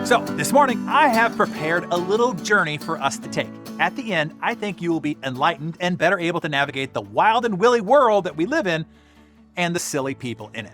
So, this morning, I have prepared a little journey for us to take. At the end, I think you will be enlightened and better able to navigate the wild and willy world that we live in and the silly people in it.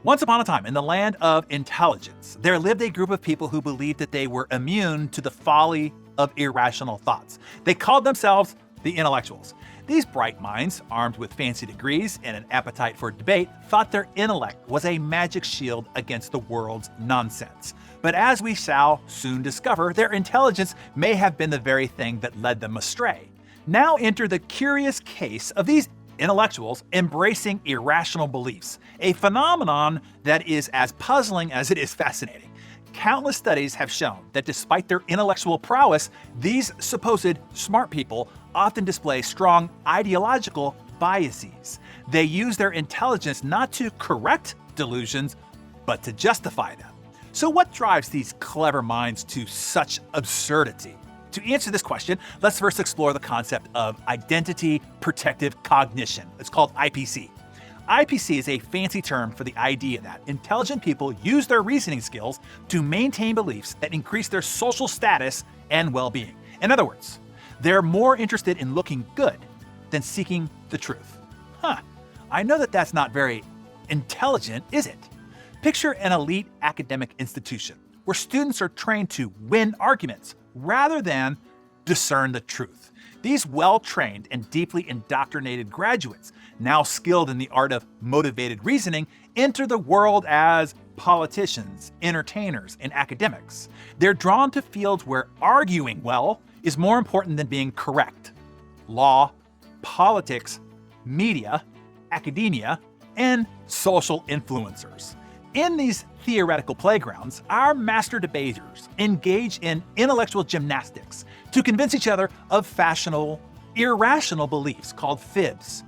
Once upon a time, in the land of intelligence, there lived a group of people who believed that they were immune to the folly of irrational thoughts. They called themselves the intellectuals. These bright minds, armed with fancy degrees and an appetite for debate, thought their intellect was a magic shield against the world's nonsense. But as we shall soon discover, their intelligence may have been the very thing that led them astray. Now enter the curious case of these intellectuals embracing irrational beliefs, a phenomenon that is as puzzling as it is fascinating. Countless studies have shown that despite their intellectual prowess, these supposed smart people often display strong ideological biases. They use their intelligence not to correct delusions, but to justify them. So what drives these clever minds to such absurdity? To answer this question, let's first explore the concept of identity protective cognition. It's called IPC. IPC is a fancy term for the idea that intelligent people use their reasoning skills to maintain beliefs that increase their social status and well-being. In other words, they're more interested in looking good than seeking the truth. I know that that's not very intelligent, is it? Picture an elite academic institution where students are trained to win arguments rather than discern the truth. These well-trained and deeply indoctrinated graduates, now skilled in the art of motivated reasoning, enter the world as politicians, entertainers, and academics. They're drawn to fields where arguing well is more important than being correct. Law, politics, media, academia, and social influencers. In these theoretical playgrounds, our master debaters engage in intellectual gymnastics to convince each other of fashionable, irrational beliefs called fibs.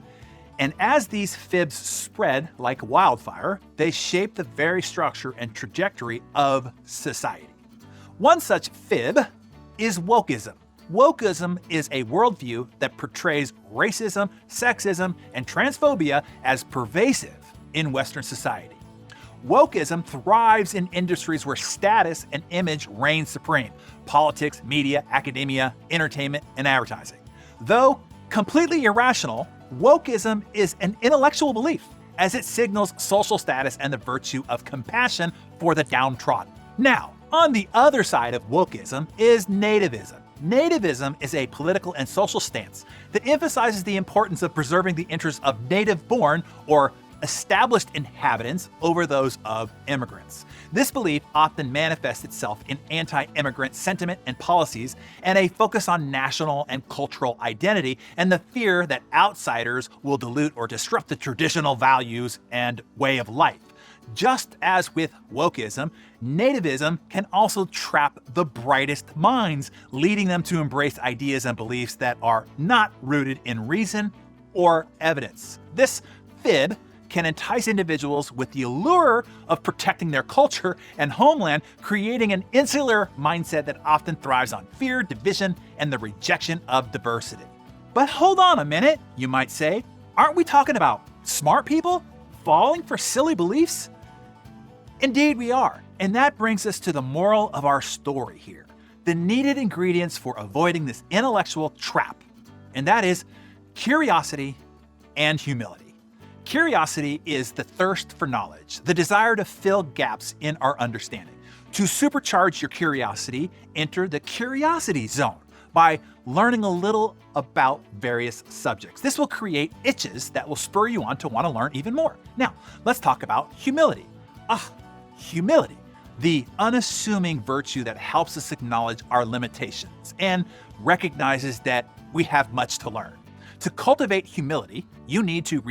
And as these fibs spread like wildfire, they shape the very structure and trajectory of society. One such fib is wokeism. Wokeism is a worldview that portrays racism, sexism, and transphobia as pervasive in Western society. Wokeism thrives in industries where status and image reign supreme: politics, media, academia, entertainment, and advertising. Though completely irrational, wokeism is an intellectual belief as it signals social status and the virtue of compassion for the downtrodden. Now, on the other side of wokeism is nativism. Nativism is a political and social stance that emphasizes the importance of preserving the interests of native-born or established inhabitants over those of immigrants. This belief often manifests itself in anti-immigrant sentiment and policies, and a focus on national and cultural identity, and the fear that outsiders will dilute or disrupt the traditional values and way of life. Just as with wokeism, nativism can also trap the brightest minds, leading them to embrace ideas and beliefs that are not rooted in reason or evidence. This fib can entice individuals with the allure of protecting their culture and homeland, creating an insular mindset that often thrives on fear, division, and the rejection of diversity. But hold on a minute, you might say. Aren't we talking about smart people falling for silly beliefs? Indeed we are, and that brings us to the moral of our story here, the needed ingredients for avoiding this intellectual trap, and that is curiosity and humility. Curiosity is the thirst for knowledge, the desire to fill gaps in our understanding. To supercharge your curiosity, enter the curiosity zone by learning a little about various subjects. This will create itches that will spur you on to want to learn even more. Now, let's talk about humility. Humility, the unassuming virtue that helps us acknowledge our limitations and recognizes that we have much to learn. To cultivate humility, you need to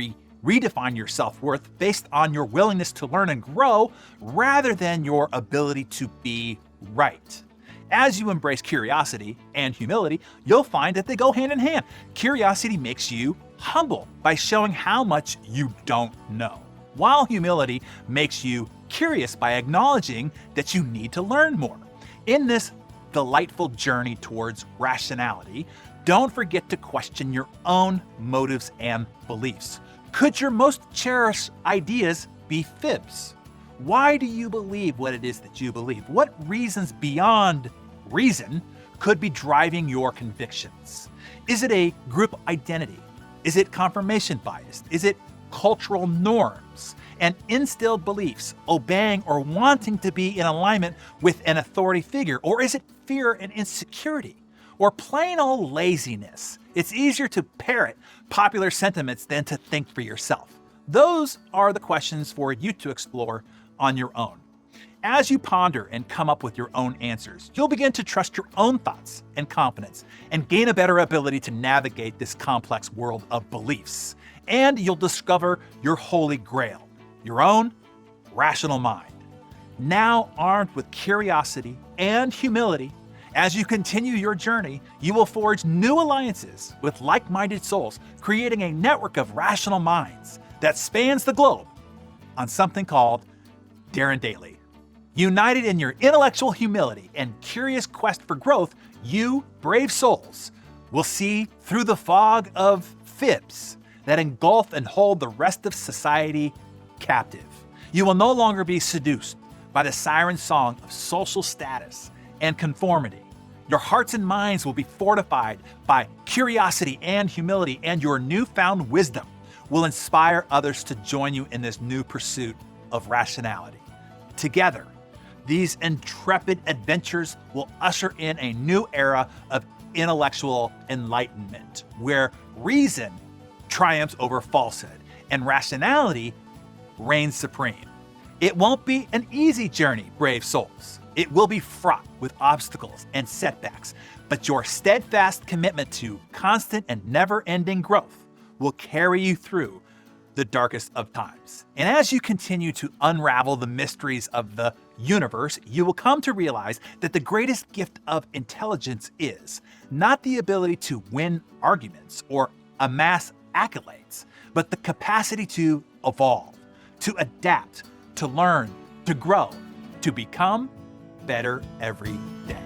redefine your self-worth based on your willingness to learn and grow rather than your ability to be right. As you embrace curiosity and humility, you'll find that they go hand in hand. Curiosity makes you humble by showing how much you don't know, while humility makes you curious by acknowledging that you need to learn more. In this delightful journey towards rationality, don't forget to question your own motives and beliefs. Could your most cherished ideas be fibs? Why do you believe what it is that you believe? What reasons beyond reason could be driving your convictions? Is it a group identity? Is it confirmation bias? Is it cultural norms and instilled beliefs, obeying or wanting to be in alignment with an authority figure? Or is it fear and insecurity? Or plain old laziness? It's easier to parrot popular sentiments than to think for yourself. Those are the questions for you to explore on your own. As you ponder and come up with your own answers, you'll begin to trust your own thoughts and confidence and gain a better ability to navigate this complex world of beliefs. And you'll discover your holy grail, your own rational mind. Now armed with curiosity and humility, as you continue your journey, you will forge new alliances with like-minded souls, creating a network of rational minds that spans the globe on something called Darren Daily. United in your intellectual humility and curious quest for growth, you, brave souls, will see through the fog of fibs that engulf and hold the rest of society captive. You will no longer be seduced by the siren song of social status and conformity. Your hearts and minds will be fortified by curiosity and humility, and your newfound wisdom will inspire others to join you in this new pursuit of rationality. Together, these intrepid adventures will usher in a new era of intellectual enlightenment, where reason triumphs over falsehood and rationality reigns supreme. It won't be an easy journey, brave souls. It will be fraught with obstacles and setbacks, but your steadfast commitment to constant and never-ending growth will carry you through the darkest of times. And as you continue to unravel the mysteries of the universe, you will come to realize that the greatest gift of intelligence is not the ability to win arguments or amass accolades, but the capacity to evolve, to adapt, to learn, to grow, to become better every day.